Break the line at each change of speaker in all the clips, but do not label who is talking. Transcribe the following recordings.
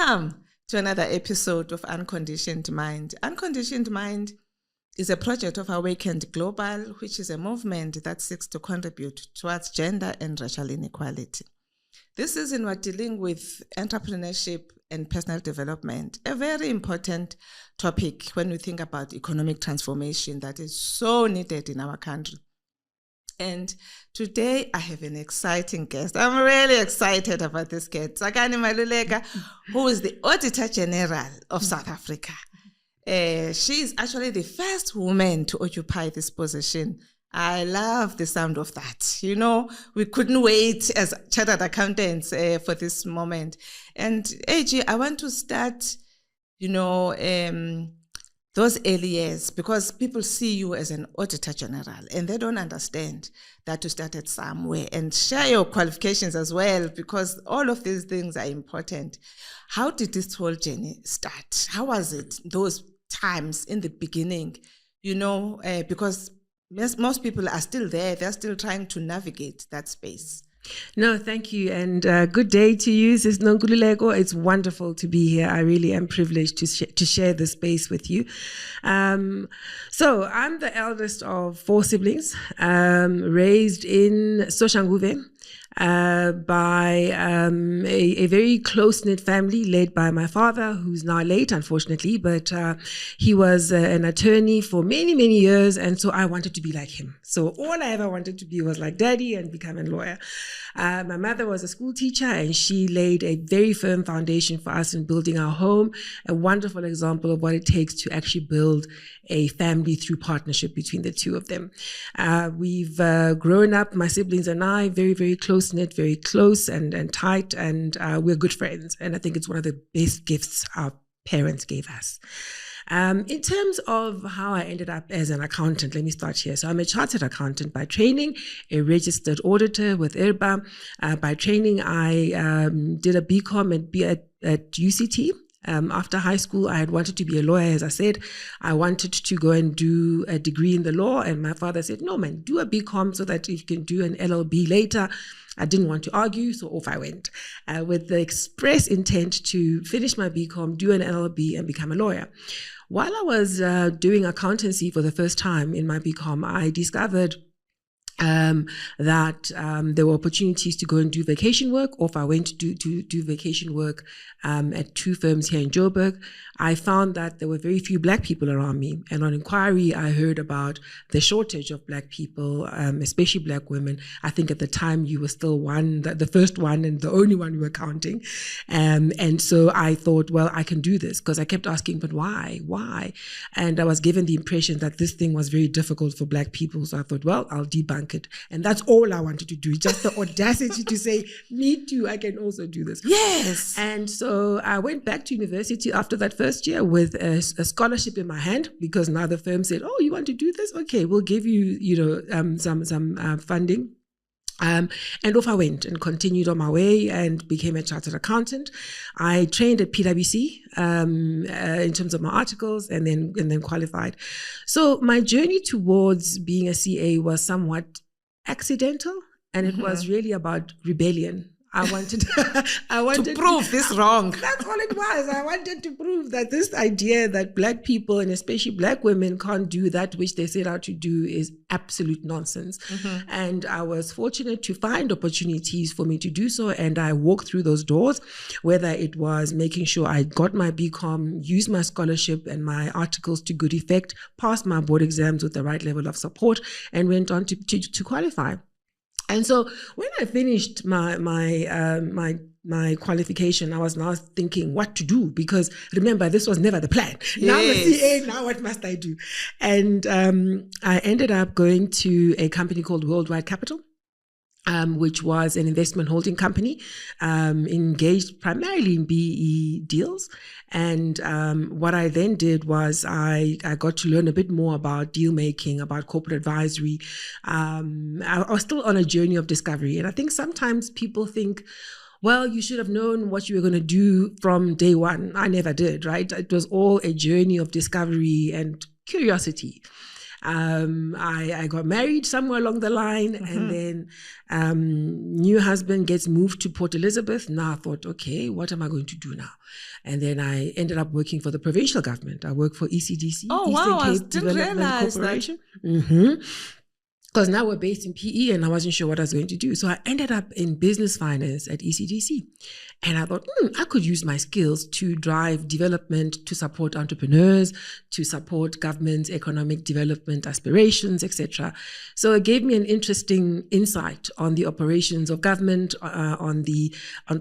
Welcome to another episode of Unconditioned Mind. Unconditioned Mind is a project of Awakened Global, which is a movement that seeks to contribute towards gender and racial inequality. This season, we're dealing with entrepreneurship and personal development, a very important topic when we think about economic transformation that is so needed in our country. And today I have an exciting guest. I'm really excited about this guest, Tsakani Maluleke, who is the Auditor General of South Africa. She is actually the first woman to occupy this position. I love the sound of that. You know, we couldn't wait as chartered accountants for this moment. And AG, I want to start, those early years, because people see you as an Auditor General and they don't understand that you started somewhere, and share your qualifications as well, because all of these things are important. How did this whole journey start? How was it those times in the beginning, because most people are still there. They're still trying to navigate that space.
No, thank you. And good day to you, Sis Nonkululeko. It's wonderful to be here. I really am privileged to share this space with you. So I'm the eldest of 4 siblings, raised in Soshanguve by a very close-knit family led by my father, who's now late, unfortunately, but he was an attorney for many, many years, and so I wanted to be like him. So all I ever wanted to be was like daddy and become a lawyer. My mother was a school teacher, and she laid a very firm foundation for us in building our home, a wonderful example of what it takes to actually build a family through partnership between the two of them. We've grown up, my siblings and I, very, very close-knit, very close and tight, and we're good friends. And I think it's one of the best gifts our parents gave us. In terms of how I ended up as an accountant, let me start here. So I'm a chartered accountant by training, a registered auditor with IRBA. By training, I did a BCom at UCT. After high school, I had wanted to be a lawyer. As I said, I wanted to go and do a degree in the law, and my father said, no man, do a BCom so that you can do an LLB later. I didn't want to argue, so off I went with the express intent to finish my BCom, do an LLB, and become a lawyer. While I was doing accountancy for the first time in my BCom, I discovered that there were opportunities to go and do vacation work, or if I went to do vacation work at 2 firms here in Joburg, I found that there were very few Black people around me. And on inquiry, I heard about the shortage of Black people, especially Black women. I think at the time you were still the first one and the only one we were counting. And so I thought, well, I can do this, because I kept asking, but why? Why? And I was given the impression that this thing was very difficult for Black people. So I thought, well, I'll debunk it. And that's all I wanted to do, just the audacity to say, me too, I can also do this.
Yes.
And so I went back to university after that first year with a scholarship in my hand, because now the firm said, oh, you want to do this? Okay, we'll give you, some funding. And off I went and continued on my way and became a chartered accountant. I trained at PwC in terms of my articles, and then qualified. So my journey towards being a CA was somewhat accidental, and it was really about rebellion. I wanted
to prove this wrong.
That's all it was. I wanted to prove that this idea that Black people, and especially Black women, can't do that which they set out to do is absolute nonsense. And I was fortunate to find opportunities for me to do so, and I walked through those doors, whether it was making sure I got my BCom, used my scholarship and my articles to good effect, passed my board exams with the right level of support, and went on to qualify. And so when I finished my qualification, I was now thinking what to do, because remember, this was never the plan.
Yes.
Now I'm a CA, now what must I do? And I ended up going to a company called Worldwide Capital, which was an investment holding company engaged primarily in BE deals. And what I then did was I got to learn a bit more about deal making, about corporate advisory. I was still on a journey of discovery. And I think sometimes people think, well, you should have known what you were going to do from day one. I never did, right? It was all a journey of discovery and curiosity. I got married somewhere along the line, and then new husband gets moved to Port Elizabeth. Now I thought, okay, what am I going to do now? And then I ended up working for the provincial government. I work for ECDC,
Oh,
Eastern
wow,
Cape Development Corporation. Because now we're based in PE and I wasn't sure what I was going to do. So I ended up in business finance at ECDC. And I thought, I could use my skills to drive development, to support entrepreneurs, to support government's economic development aspirations, etc. So it gave me an interesting insight on the operations of government, on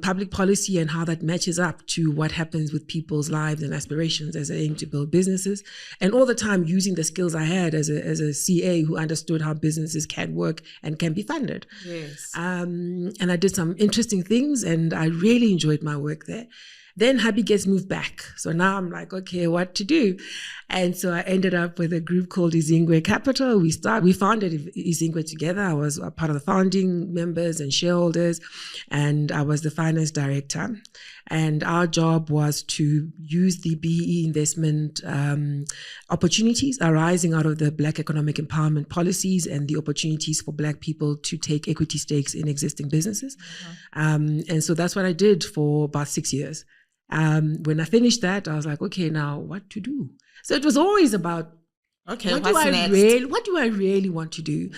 public policy and how that matches up to what happens with people's lives and aspirations as they aim to build businesses. And all the time using the skills I had as a CA who understood how businesses can work and can be funded.
Yes.
And I did some interesting things and I really enjoyed my work there. Then hubby gets moved back. So now I'm like, okay, what to do? And so I ended up with a group called Izingwe Capital. We founded Izingwe together. I was a part of the founding members and shareholders, and I was the finance director. And our job was to use the BEE investment opportunities arising out of the Black economic empowerment policies and the opportunities for Black people to take equity stakes in existing businesses. And so that's what I did for about 6 years. When I finished that, I was like, okay, now what to do? So it was always about,
okay,
what do I really want to do?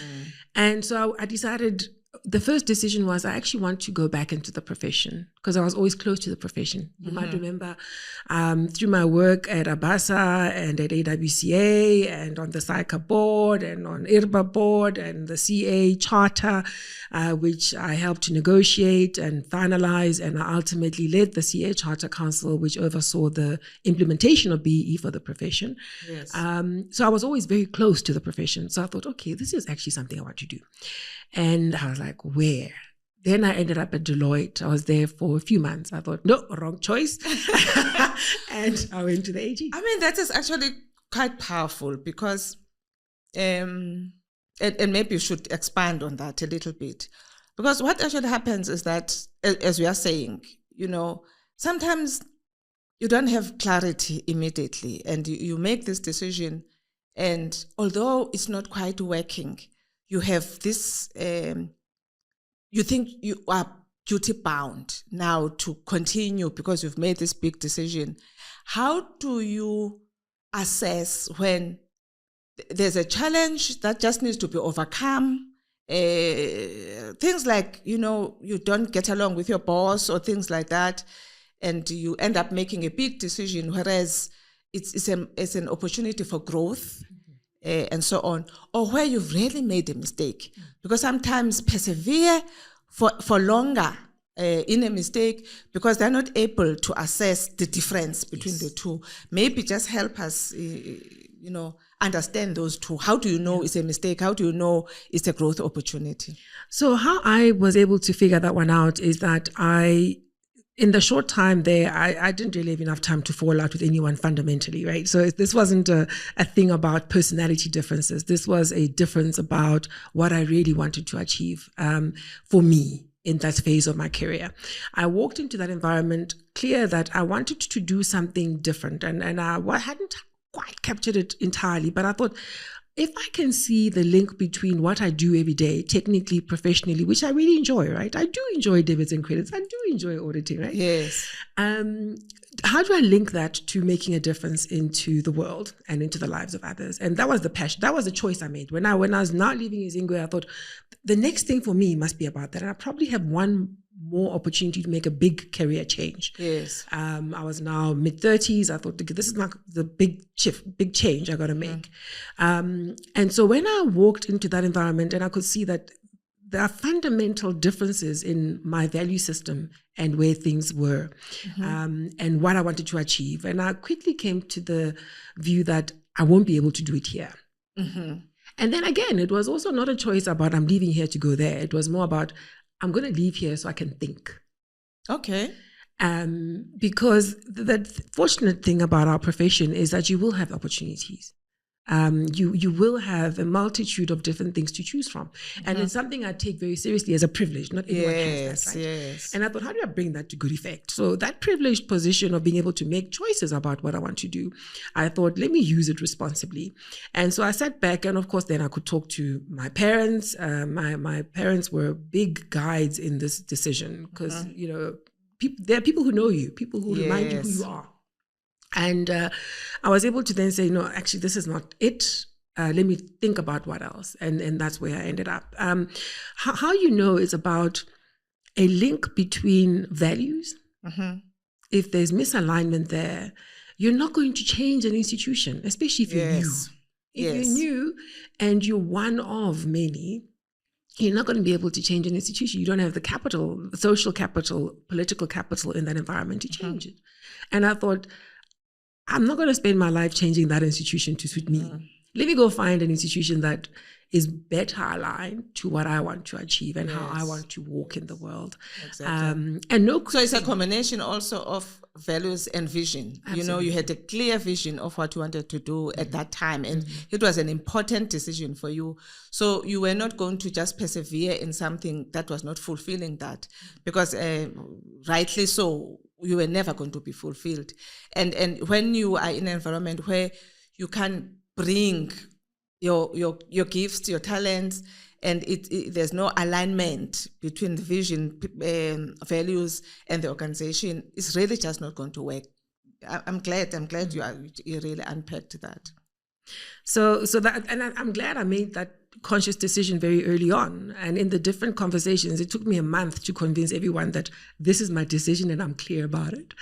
And so I decided, the first decision was I actually want to go back into the profession because I was always close to the profession. You might remember through my work at Abasa and at AWCA and on the SAICA board and on IRBA board and the CA charter, which I helped to negotiate and finalize, and I ultimately led the CA Charter Council, which oversaw the implementation of BEE for the profession.
Yes.
So I was always very close to the profession. So I thought, okay, this is actually something I want to do. And I was like, where? Then I ended up at Deloitte. I was there for a few months. I thought, no, wrong choice. And I went to the AG.
I mean, that is actually quite powerful because, and maybe you should expand on that a little bit. Because what actually happens is that, as we are saying, sometimes you don't have clarity immediately and you make this decision, and although it's not quite working, you have this, you think you are duty bound now to continue because you've made this big decision. How do you assess when there's a challenge that just needs to be overcome? Things like, you don't get along with your boss or things like that, and you end up making a big decision, whereas it's an opportunity for growth. And so on, or where you've really made a mistake. Because sometimes persevere for longer in a mistake because they're not able to assess the difference between the two. Maybe just help us, understand those two. How do you know it's a mistake? How do you know it's a growth opportunity?
So how I was able to figure that one out is that in the short time there, I didn't really have enough time to fall out with anyone fundamentally, right? So this wasn't a thing about personality differences. This was a difference about what I really wanted to achieve for me in that phase of my career. I walked into that environment clear that I wanted to do something different, and I hadn't quite captured it entirely, but I thought, if I can see the link between what I do every day, technically, professionally, which I really enjoy, right? I do enjoy debits and credits. I do enjoy auditing, right?
Yes.
How do I link that to making a difference into the world and into the lives of others? And that was the passion. That was the choice I made. When I was not leaving Izingwe, I thought the next thing for me must be about that. And I probably have one more opportunity to make a big career change.
Yes.
I was now mid-30s. I thought, this is not the big change I got to make. And so when I walked into that environment and I could see that there are fundamental differences in my value system and where things were, and what I wanted to achieve. And I quickly came to the view that I won't be able to do it here. And then again, it was also not a choice about I'm leaving here to go there. It was more about I'm going to leave here so I can think.
Okay.
Because the fortunate thing about our profession is that you will have opportunities. you will have a multitude of different things to choose from. And it's something I take very seriously as a privilege. Not everyone has that, right?
Yes.
And I thought, how do I bring that to good effect? So that privileged position of being able to make choices about what I want to do, I thought, let me use it responsibly. And so I sat back, and of course, then I could talk to my parents. My parents were big guides in this decision because, there are people who know you, people who remind you who you are. And I was able to then say, no, actually, this is not it. Let me think about what else. And that's where I ended up. How is about a link between values. If there's misalignment there, you're not going to change an institution, especially if you're new. If you're new and you're one of many, you're not going to be able to change an institution. You don't have the capital, social capital, political capital in that environment to change it. And I thought, I'm not going to spend my life changing that institution to suit me. Let me go find an institution that is better aligned to what I want to achieve and how I want to walk in the world.
Exactly. So it's a combination also of values and vision.
Absolutely.
You had a clear vision of what you wanted to do at that time, and it was an important decision for you. So you were not going to just persevere in something that was not fulfilling that, because rightly so, you were never going to be fulfilled. And when you are in an environment where you can bring your gifts, your talents, and there's no alignment between the vision, values, and the organization, it's really just not going to work. I'm glad you really unpacked that.
So that, and I'm glad I made that conscious decision very early on. And in the different conversations, it took me a month to convince everyone that this is my decision and I'm clear about it.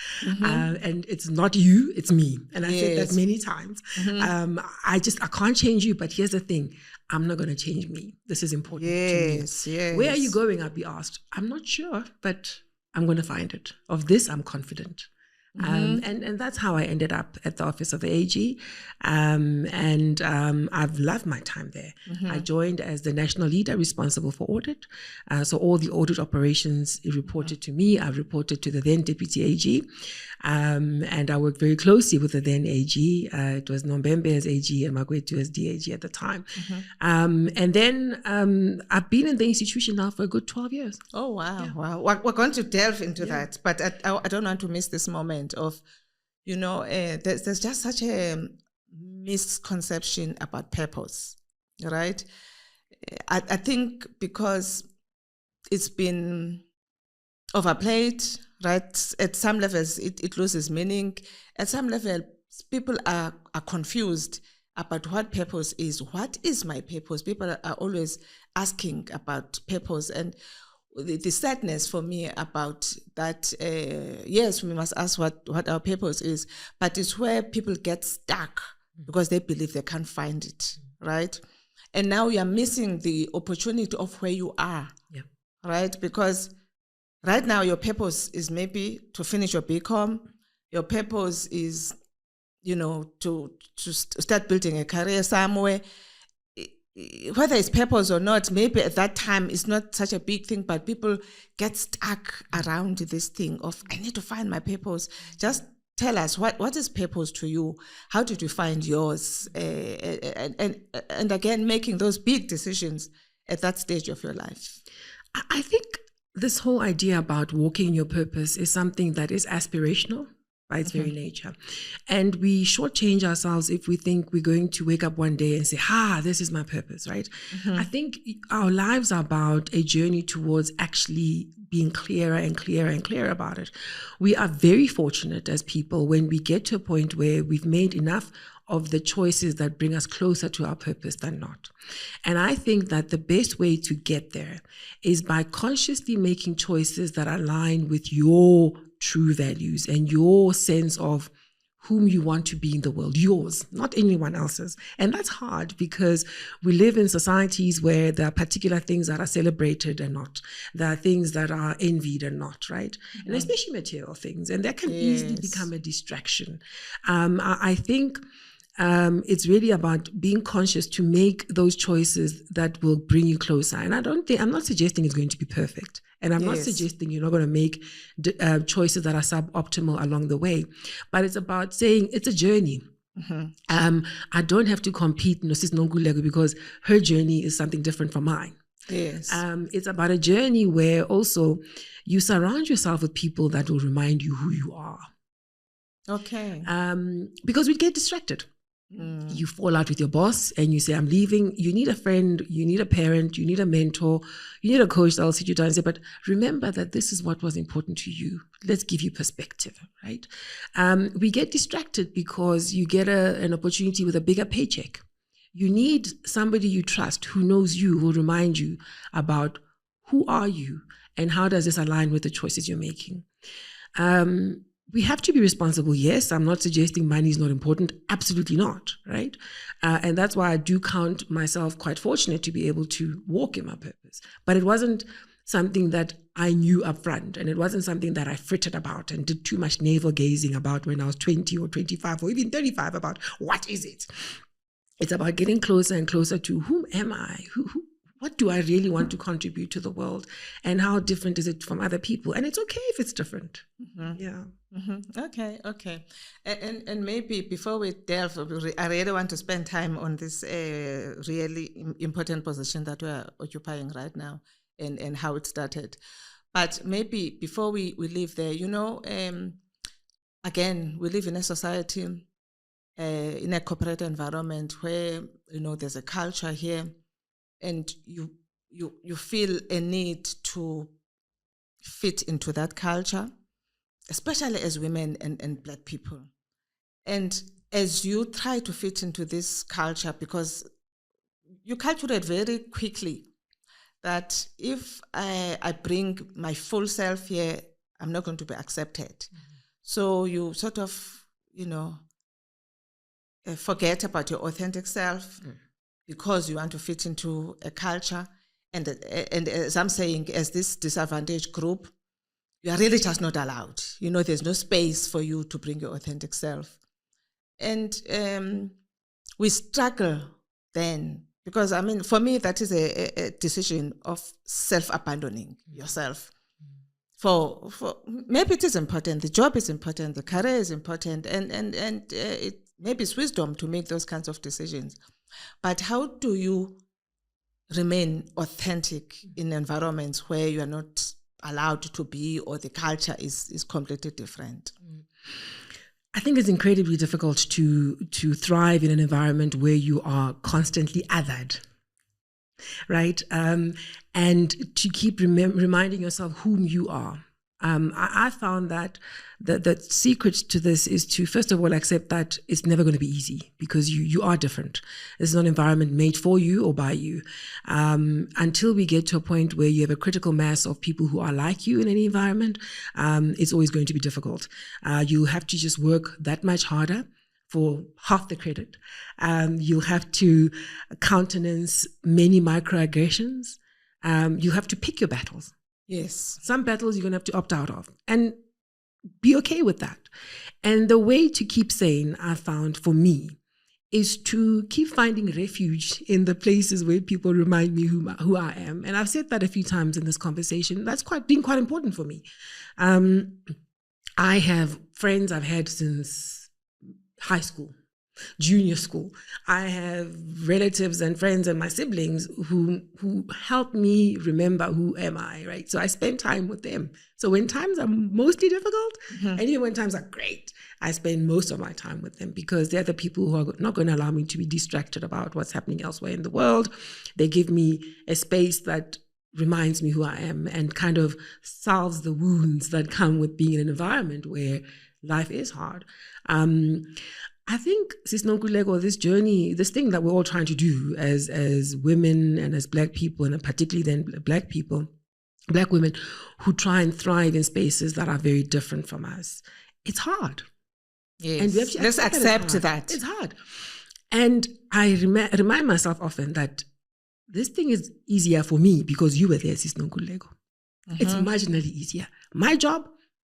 And it's not you, it's me. And I said that many times. I can't change you, but here's the thing. I'm not going to change me. This is important to me.
Yes.
Where are you going? I'll be asked. I'm not sure, but I'm going to find it. Of this, I'm confident. And that's how I ended up at the office of the AG. I've loved my time there. I joined as the national leader responsible for audit. So all the audit operations reported to me. I reported to the then deputy AG. And I worked very closely with the then AG. It was Nombembe as AG and Magwetu as DAG at the time. And then I've been in the institution now for a good 12 years.
Oh, wow. Yeah. Wow. We're going to delve into that, but I don't want to miss this moment of, there's just such a misconception about purpose, right? I think because it's been overplayed, right? At some levels, it loses meaning. At some level, people are confused about what purpose is. What is my purpose? People are always asking about purpose. And the sadness for me about that, yes, we must ask what our purpose is, but it's where people get stuck because they believe they can't find it, right? And now you are missing the opportunity of where you are, right? Because right now your purpose is maybe to finish your BCom. Your purpose is, to start building a career somewhere. Whether it's purpose or not, maybe at that time it's not such a big thing, but people get stuck around this thing of, I need to find my purpose. Just tell us, what is purpose to you? How did you find yours? And again, making those big decisions at that stage of your life.
I think this whole idea about walking your purpose is something that is aspirational by its very nature. And we shortchange ourselves if we think we're going to wake up one day and say, this is my purpose, right? I think our lives are about a journey towards actually being clearer and clearer and clearer about it. We are very fortunate as people when we get to a point where we've made enough of the choices that bring us closer to our purpose than not. And I think that the best way to get there is by consciously making choices that align with your true values and your sense of whom you want to be in the world, yours, not anyone else's. And that's hard because we live in societies where there are particular things that are celebrated and not. There are things that are envied and not, right? And especially material things. And that can easily become a distraction. I think it's really about being conscious to make those choices that will bring you closer. And I'm not suggesting it's going to be perfect. And I'm not suggesting you're not going to make choices that are suboptimal along the way. But it's about saying it's a journey. I don't have to compete Sis Nonkululeko because her journey is something different from mine.
Yes.
It's about a journey where also you surround yourself with people that will remind you who you are.
Okay.
Because we get distracted. You fall out with your boss and you say, I'm leaving. You need a friend, you need a parent, you need a mentor, you need a coach that'll sit you down and say, but remember that this is what was important to you. Let's give you perspective, right? We get distracted because you get an opportunity with a bigger paycheck. You need somebody you trust who knows you, who will remind you about who are you and how does this align with the choices you're making. We have to be responsible. Yes, I'm not suggesting money is not important. Absolutely not, right? And that's why I do count myself quite fortunate to be able to walk in my purpose. But it wasn't something that I knew up front, and it wasn't something that I frittered about and did too much navel gazing about when I was 20 or 25 or even 35 about what is it? It's about getting closer and closer to whom am I? What do I really want to contribute to the world? And how different is it from other people? And it's okay if it's different. Yeah.
Okay. And maybe before we delve, I really want to spend time on this really important position that we're occupying right now and how it started. But maybe before we leave there, again, we live in a society, in a corporate environment where, there's a culture here, and you feel a need to fit into that culture, especially as women and Black people. And as you try to fit into this culture, because you calculate very quickly that if I bring my full self here, I'm not going to be accepted. So you sort of, forget about your authentic self because you want to fit into a culture. And as I'm saying, as this disadvantaged group, you are really just not allowed. There's no space for you to bring your authentic self. And we struggle then, because, for me, that is a decision of self-abandoning yourself. For maybe it is important, the job is important, the career is important, and it maybe it's wisdom to make those kinds of decisions. But how do you remain authentic in environments where you are not allowed to be, or the culture is completely different?
I think it's incredibly difficult to thrive in an environment where you are constantly othered, right? And to keep reminding yourself whom you are. I found that the secret to this is to, first of all, accept that it's never going to be easy because you are different. It's not an environment made for you or by you. Until we get to a point where you have a critical mass of people who are like you in any environment, it's always going to be difficult. You have to just work that much harder for half the credit. You'll have to countenance many microaggressions. You have to pick your battles.
Yes.
Some battles you're going to have to opt out of and be okay with that. And the way to keep sane, I found for me, is to keep finding refuge in the places where people remind me who I am. And I've said that a few times in this conversation. That's been quite important for me. I have friends I've had since high school, junior school. I have relatives and friends and my siblings who help me remember who am I, right? So I spend time with them. So when times are mostly difficult, and even when times are great, I spend most of my time with them because they're the people who are not going to allow me to be distracted about what's happening elsewhere in the world. They give me a space that reminds me who I am and kind of salves the wounds that come with being in an environment where life is hard. I think, Sis Nonkululeko, this journey, this thing that we're all trying to do as women and as Black people, and particularly then Black people, Black women who try and thrive in spaces that are very different from us, it's hard.
Yes.
And we have to
Let's accept that.
It's hard. And I remind myself often that this thing is easier for me because you were there, Sis Nonkululeko. It's marginally easier. My job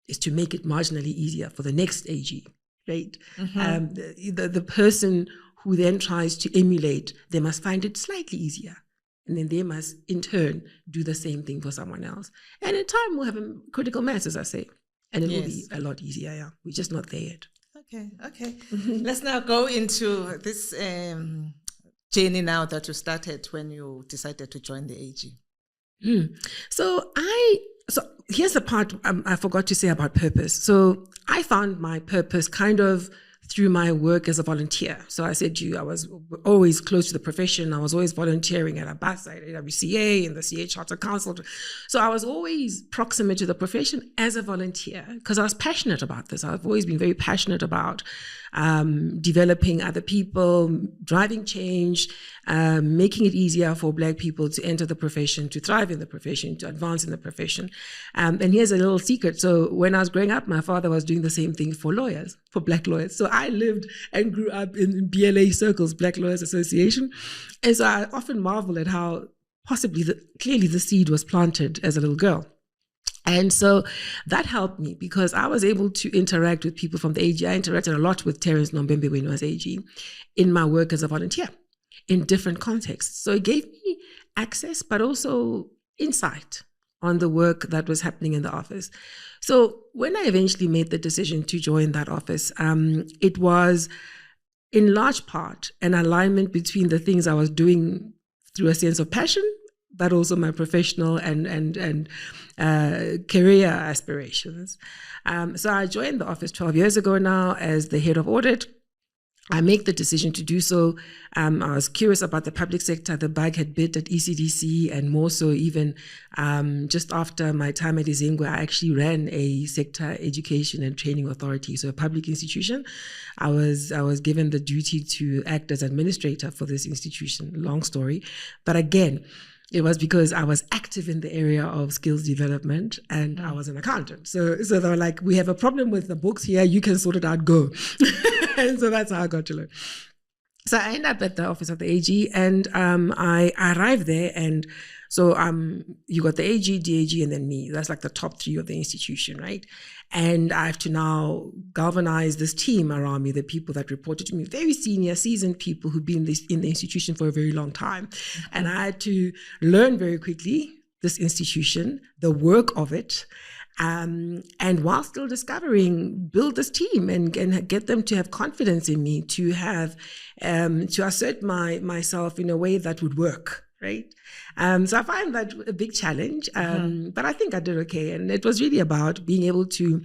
is to make it marginally easier for the next AG. Right? The person who then tries to emulate, they must find it slightly easier. And then they must, in turn, do the same thing for someone else. And in time, we'll have a critical mass, as I say. And it will be a lot easier, yeah. We're just not there yet.
Okay. Let's now go into this journey now that you started when you decided to join the AG.
So here's the part I forgot to say about purpose. So I found my purpose kind of through my work as a volunteer. So I said to you, I was always close to the profession. I was always volunteering at ABASA, at AWCA, in the CA Charter Council. So I was always proximate to the profession as a volunteer because I was passionate about this. I've always been very passionate about developing other people, driving change, making it easier for Black people to enter the profession, to thrive in the profession, to advance in the profession. And here's a little secret. So when I was growing up, my father was doing the same thing for lawyers, for Black lawyers. So I lived and grew up in BLA circles, Black Lawyers Association. And so I often marvel at how possibly clearly the seed was planted as a little girl. And so that helped me because I was able to interact with people from the AG. I interacted a lot with Terence Nombembe when he was AG in my work as a volunteer in different contexts. So it gave me access, but also insight on the work that was happening in the office. So when I eventually made the decision to join that office, it was in large part an alignment between the things I was doing through a sense of passion, but also my professional and career aspirations. So I joined the office 12 years ago now as the head of audit. I make the decision to do so. I was curious about the public sector. The bug had bit at ECDC, and more so even just after my time at Izingwe, I actually ran a sector education and training authority, so a public institution. I was given the duty to act as administrator for this institution. Long story, but again, it was because I was active in the area of skills development and I was an accountant. So they were like, we have a problem with the books here, you can sort it out, go. And so that's how I got to learn. So I ended up at the office of the AG and I arrived there, and so you got the AG, DAG, and then me. That's like the top three of the institution, right? And I have to now galvanize this team around me, the people that reported to me, very senior, seasoned people who've been in the institution for a very long time. And I had to learn very quickly this institution, the work of it, and while still discovering, build this team and get them to have confidence in me, to have to assert myself in a way that would work, right? So I find that a big challenge, but I think I did okay. And it was really about being able to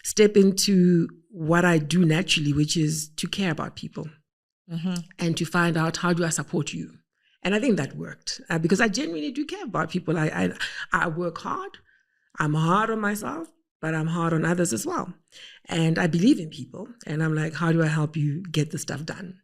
step into what I do naturally, which is to care about people and to find out, how do I support you? And I think that worked because I genuinely do care about people. I work hard. I'm hard on myself, but I'm hard on others as well. And I believe in people. And I'm like, how do I help you get the stuff done?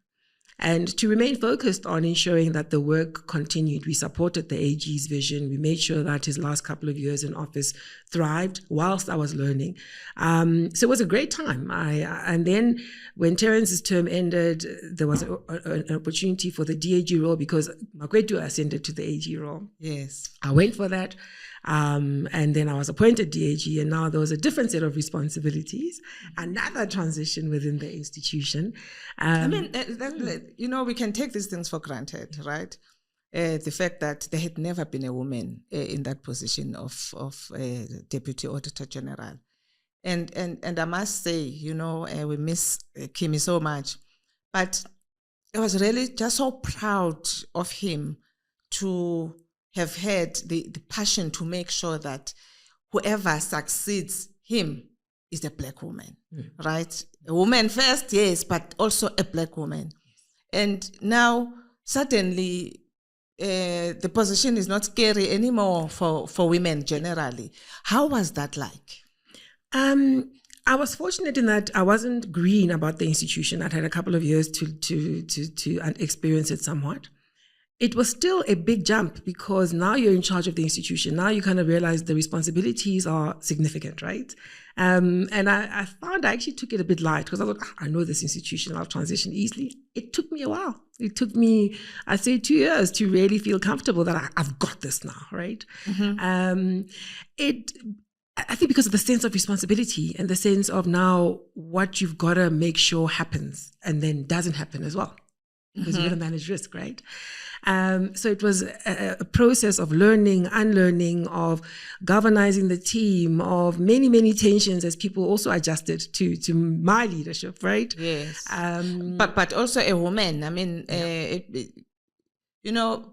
And to remain focused on ensuring that the work continued, we supported the AG's vision. We made sure that his last couple of years in office thrived whilst I was learning. So it was a great time. And then when Terence's term ended, there was an opportunity for the DAG role because Makwetu ascended to the AG role.
Yes.
I went for that. And then I was appointed DAG, and now there was a different set of responsibilities, another transition within the institution.
I mean, we can take these things for granted, right? The fact that there had never been a woman in that position of Deputy Auditor General. And I must say, we miss Kimi so much, but I was really just so proud of him to have had the passion to make sure that whoever succeeds him is a Black woman, right? A woman first, yes, but also a Black woman. And now suddenly the position is not scary anymore for women generally. How was that like?
I was fortunate in that I wasn't green about the institution. I'd had a couple of years to experience it somewhat. It was still a big jump because now you're in charge of the institution. Now you kind of realize the responsibilities are significant, right? And I found I actually took it a bit light because I thought, I know this institution, I'll transition easily. It took me a while. It took me, I'd say 2 years to really feel comfortable that I've got this now, right? I think because of the sense of responsibility and the sense of now what you've got to make sure happens and then doesn't happen as well. because you're going to manage risk, right? So it was a process of learning, unlearning, of galvanizing the team, of many, many tensions as people also adjusted to my leadership, right?
Yes. But also a woman. I mean,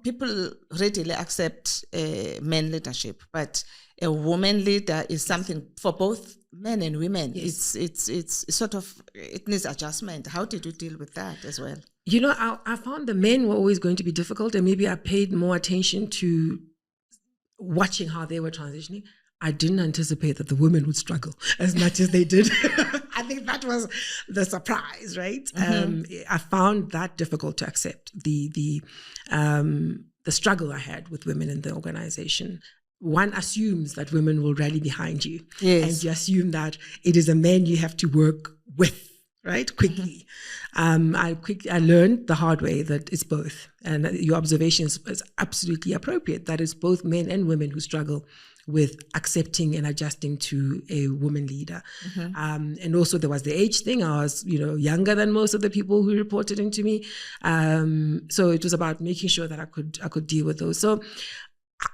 people readily accept men leadership, but a woman leader is something for both men and women. Yes. It's sort of, it needs adjustment. How did you deal with that as well?
I found the men were always going to be difficult, and maybe I paid more attention to watching how they were transitioning. I didn't anticipate that the women would struggle as much as they did. I think that was the surprise, right? I found that difficult to accept, the struggle I had with women in the organization. One assumes that women will rally behind you.
Yes.
And you assume that it is a man you have to work with, right? Quickly. I learned the hard way that it's both. And your observation is absolutely appropriate. That it's both men and women who struggle with accepting and adjusting to a woman leader. And also there was the age thing. I was, younger than most of the people who reported into me. So it was about making sure that I could deal with those. So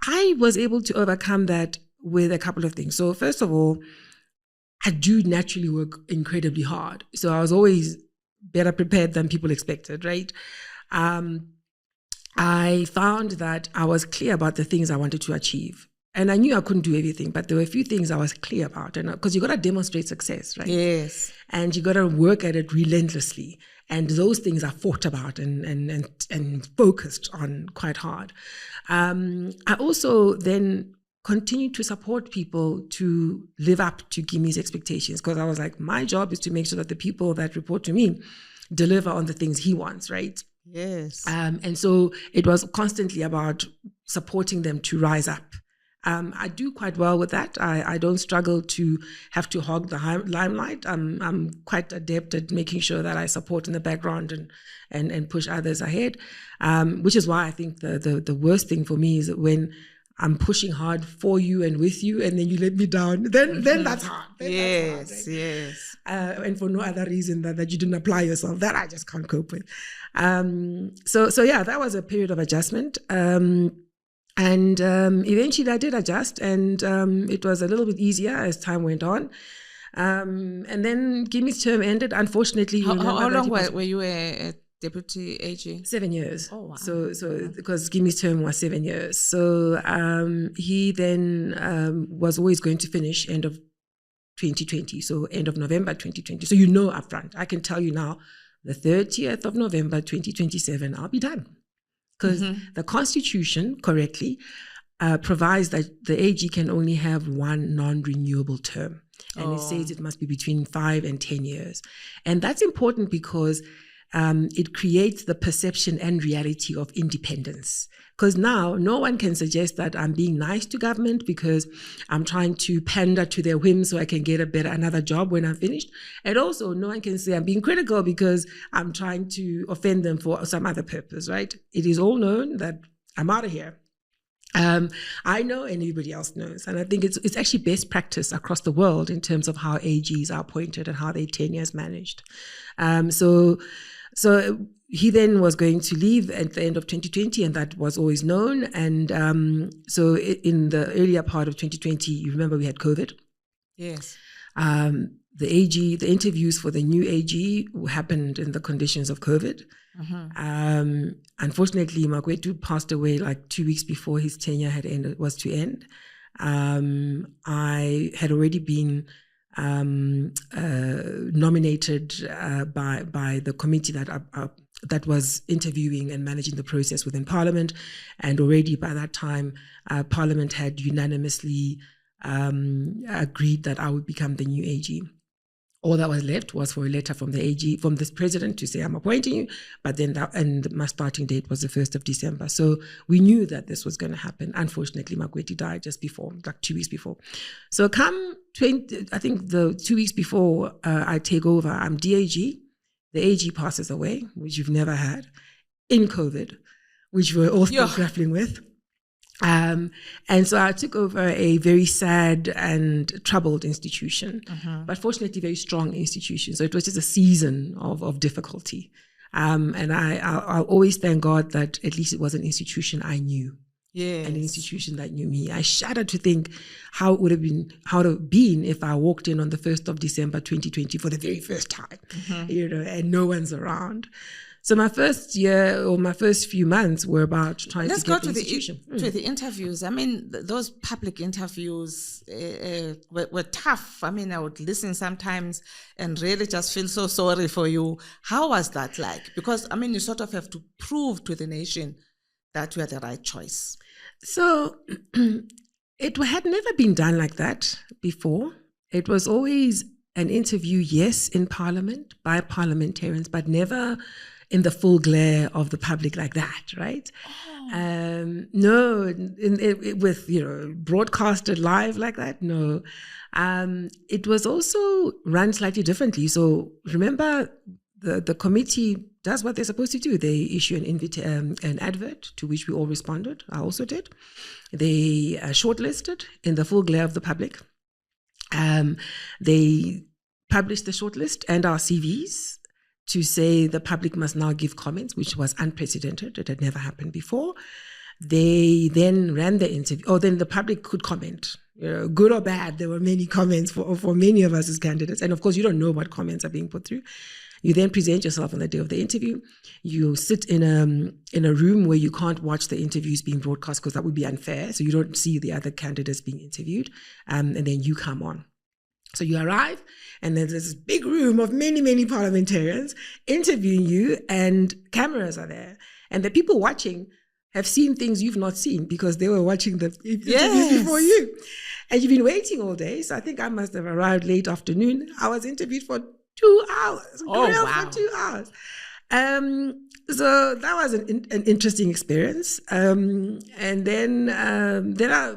I was able to overcome that with a couple of things. So first of all, I do naturally work incredibly hard. So I was always better prepared than people expected, right? I found that I was clear about the things I wanted to achieve. And I knew I couldn't do everything, but there were a few things I was clear about. And because you got to demonstrate success, right?
Yes.
And you got to work at it relentlessly. And those things are thought about and focused on quite hard. I also then continued to support people to live up to Gimi's expectations, because I was like, my job is to make sure that the people that report to me deliver on the things he wants, right?
Yes.
And so it was constantly about supporting them to rise up. I do quite well with that. I don't struggle to have to hog the limelight. I'm quite adept at making sure that I support in the background and push others ahead, which is why I think the worst thing for me is when I'm pushing hard for you and with you, and then you let me down. Then that's hard.
Yes,
that's hard, right?
yes.
And for no other reason than that you didn't apply yourself. That I just can't cope with. So yeah, that was a period of adjustment. And eventually I did adjust, and it was a little bit easier as time went on. And then Gimi's term ended. Unfortunately,
how long were you a deputy AG?
7 years.
Oh, wow.
So because Gimi's term was 7 years. So he then was always going to finish end of 2020. So end of November 2020. So upfront, I can tell you now, the 30th of November 2027, I'll be done. Because the Constitution correctly provides that the AG can only have one non-renewable term. And it says it must be between 5 and 10 years. And that's important because it creates the perception and reality of independence. Because now no one can suggest that I'm being nice to government because I'm trying to pander to their whims so I can get another job when I'm finished. And also no one can say I'm being critical because I'm trying to offend them for some other purpose, right? It is all known that I'm out of here. I know, and everybody else knows. And I think it's actually best practice across the world in terms of how AGs are appointed and how their tenure is managed. So he then was going to leave at the end of 2020, and that was always known. And so in the earlier part of 2020, you remember we had COVID.
Yes.
The interviews for the new AG happened in the conditions of COVID. Unfortunately, Magwetu passed away like 2 weeks before his tenure was to end. I had already been nominated by the committee that was interviewing and managing the process within Parliament, and already by that time, Parliament had unanimously agreed that I would become the new AG. All that was left was for a letter from the AG, from this president, to say I'm appointing you, but then and my starting date was the 1st of December. So we knew that this was going to happen. Unfortunately, Magwetu died just before, like 2 weeks before. So I think the 2 weeks before I take over, I'm DAG. The AG passes away, which you've never had, in COVID, which we're all still grappling with. And so I took over a very sad and troubled institution, but fortunately very strong institution. So it was just a season of difficulty. And I'll always thank God that at least it was an institution I knew.
Yes.
An institution that knew me. I shudder to think how it would have been if I walked in on the 1st of December 2020 for the very first time, and no one's around. So my first year or my first few months were about trying to get the institution.
To the interviews. I mean, those public interviews were tough. I mean, I would listen sometimes and really just feel so sorry for you. How was that like? Because, I mean, you sort of have to prove to the nation that you are the right choice.
So it had never been done like that before. It was always an interview, yes, in Parliament by parliamentarians, but never in the full glare of the public like that, right? Oh. No, with broadcasted live like that, no. It was also run slightly differently. So remember, the committee does what they're supposed to do. They issue an advert to which we all responded. I also did. They shortlisted in the full glare of the public. They published the shortlist and our CVs to say the public must now give comments, which was unprecedented. It had never happened before. They then ran the interview. Then the public could comment, good or bad. There were many comments for many of us as candidates. And of course, you don't know what comments are being put through. You then present yourself on the day of the interview. You sit in a room where you can't watch the interviews being broadcast because that would be unfair. So you don't see the other candidates being interviewed. And then you come on. So you arrive, and there's this big room of many, many parliamentarians interviewing you, and cameras are there. And the people watching have seen things you've not seen because they were watching the interviews before you. And you've been waiting all day. So I think I must have arrived late afternoon. I was interviewed for 2 hours. For 2 hours. So that was an interesting experience. And then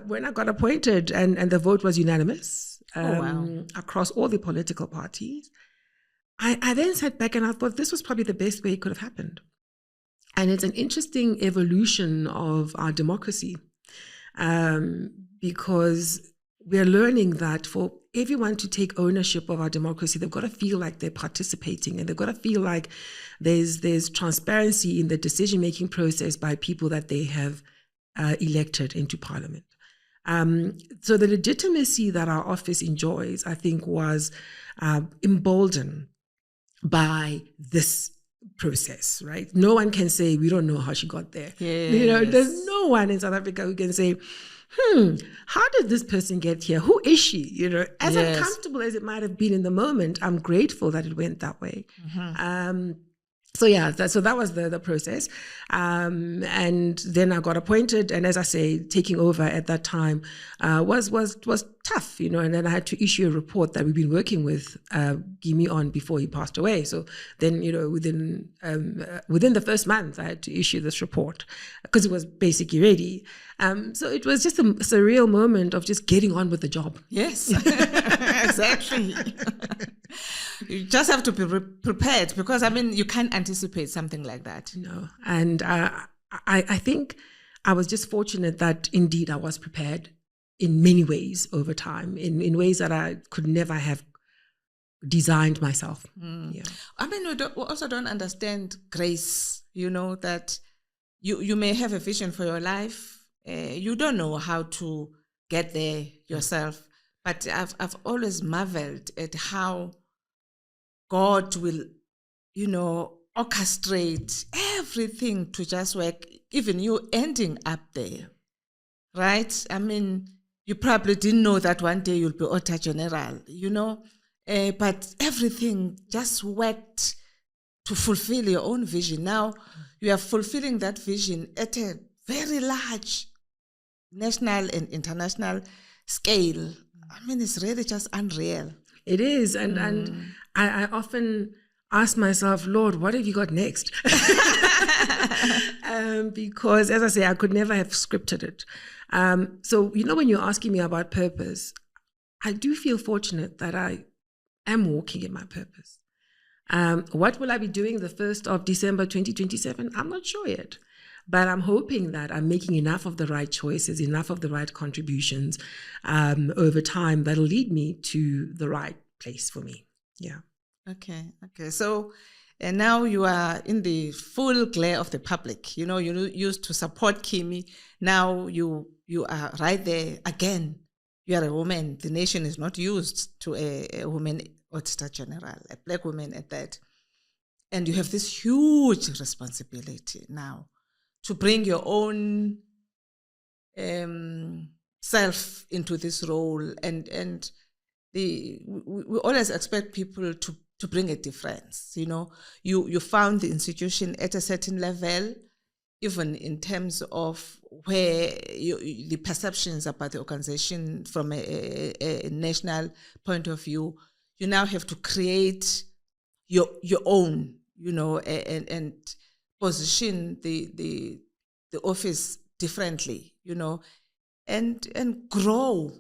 when I got appointed, and the vote was unanimous, across all the political parties, I then sat back and I thought this was probably the best way it could have happened. And it's an interesting evolution of our democracy, because we're learning that for everyone to take ownership of our democracy, they've got to feel like they're participating, and they've got to feel like there's transparency in the decision-making process by people that they have elected into Parliament. So the legitimacy that our office enjoys, I think, was emboldened by this process, right? No one can say, we don't know how she got there.
Yes.
There's no one in South Africa who can say, how did this person get here? Who is she? As uncomfortable as it might have been in the moment, I'm grateful that it went that way. Mm-hmm. So that was the process. And then I got appointed, and as I say, taking over at that time was tough, and then I had to issue a report that we've been working with Gimi on before he passed away. So then, within the first month, I had to issue this report because it was basically ready. So it was just a surreal moment of just getting on with the job.
Yes, exactly. You just have to be prepared because, I mean, you can't anticipate something like that.
No. And I think I was just fortunate that indeed I was prepared in many ways over time, in ways that I could never have designed myself. Yeah.
I mean, we also don't understand grace, that you may have a vision for your life. You don't know how to get there yourself. But I've always marveled at how God will, orchestrate everything to just work, even you ending up there, right? I mean, you probably didn't know that one day you'll be Auditor General, but everything just worked to fulfill your own vision. Now you are fulfilling that vision at a very large national and international scale. I mean, it's really just unreal.
It is. And I often ask myself, Lord, what have you got next? Because, as I say, I could never have scripted it. So, when you're asking me about purpose, I do feel fortunate that I am walking in my purpose. What will I be doing the 1st of December 2027? I'm not sure yet. But I'm hoping that I'm making enough of the right choices, enough of the right contributions over time that'll lead me to the right place for me. Yeah.
Okay. So And now you are in the full glare of the public. You used to support Kimi. Now you are right there again. You are a woman. The nation is not used to a woman Auditor General, a black woman at that. And you have this huge responsibility now to bring your own self into this role. And we always expect people to bring a difference. You found the institution at a certain level, even in terms of where the perceptions about the organization from a national point of view. You now have to create your own, and position the office differently, and grow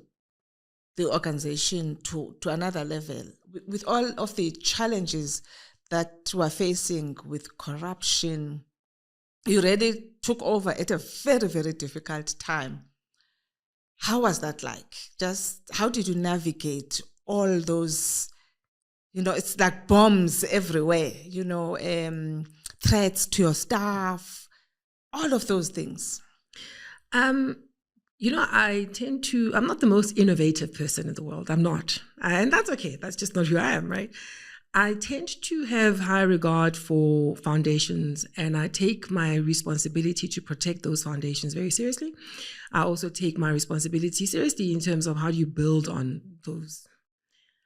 the organization to another level with all of the challenges that we're facing with corruption. You really took over at a very, very difficult time. How was that like? Just how did you navigate all those, it's like bombs everywhere, threats to your staff, all of those things?
I'm not the most innovative person in the world. I'm not. And that's okay. That's just not who I am, right? I tend to have high regard for foundations, and I take my responsibility to protect those foundations very seriously. I also take my responsibility seriously in terms of how do you build on those.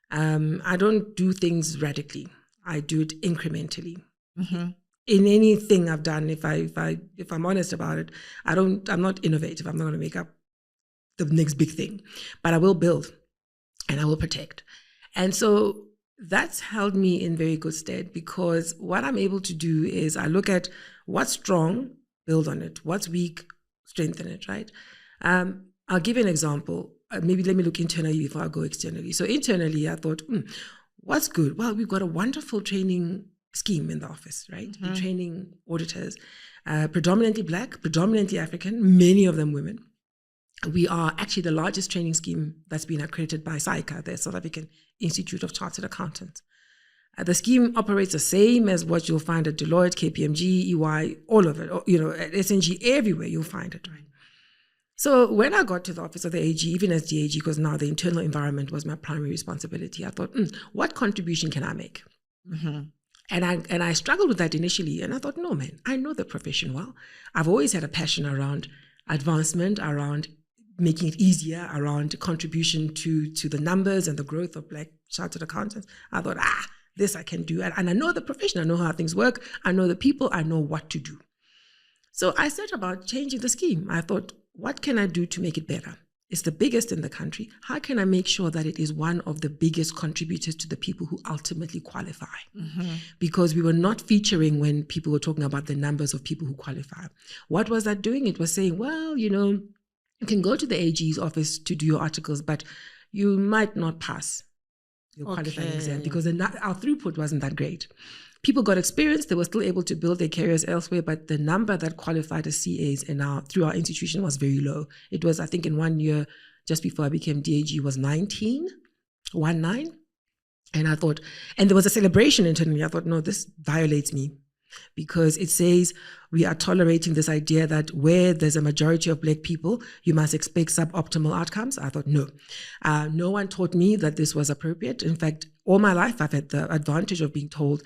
I don't do things radically. I do it incrementally. Mm-hmm. In anything I've done, if I'm honest about it, I'm not innovative. I'm not going to make up the next big thing, but I will build and I will protect. And so that's held me in very good stead, because what I'm able to do is I look at what's strong, build on it. What's weak, strengthen it, right? I'll give you an example. Maybe let me look internally before I go externally. So internally, I thought, what's good? Well, we've got a wonderful training scheme in the office, right? Mm-hmm. We're training auditors, predominantly Black, predominantly African, many of them women. We are actually the largest training scheme that's been accredited by SAICA, the South African Institute of Chartered Accountants. The scheme operates the same as what you'll find at Deloitte, KPMG, EY, all of it, at SNG, everywhere you'll find it, right? So when I got to the office of the AG, even as DAG, because now the internal environment was my primary responsibility, I thought, what contribution can I make? Mm-hmm. And I struggled with that initially, and I thought, no, man, I know the profession well. I've always had a passion around advancement, around making it easier, around contribution to the numbers and the growth of Black chartered accountants. I thought, this I can do. And I know the profession, I know how things work, I know the people, I know what to do. So I set about changing the scheme. I thought, what can I do to make it better? It's the biggest in the country. How can I make sure that it is one of the biggest contributors to the people who ultimately qualify? Mm-hmm. Because we were not featuring when people were talking about the numbers of people who qualify. What was that doing? It was saying, well, you can go to the AG's office to do your articles, but you might not pass your qualifying exam because our throughput wasn't that great. People got experience, they were still able to build their careers elsewhere, but the number that qualified as CAs through our institution was very low. It was, I think, in 1 year, just before I became DAG, was 19. And I thought, and there was a celebration internally. I thought, no, this violates me, because it says we are tolerating this idea that where there's a majority of Black people, you must expect suboptimal outcomes. I thought, no. No one taught me that this was appropriate. In fact, all my life, I've had the advantage of being told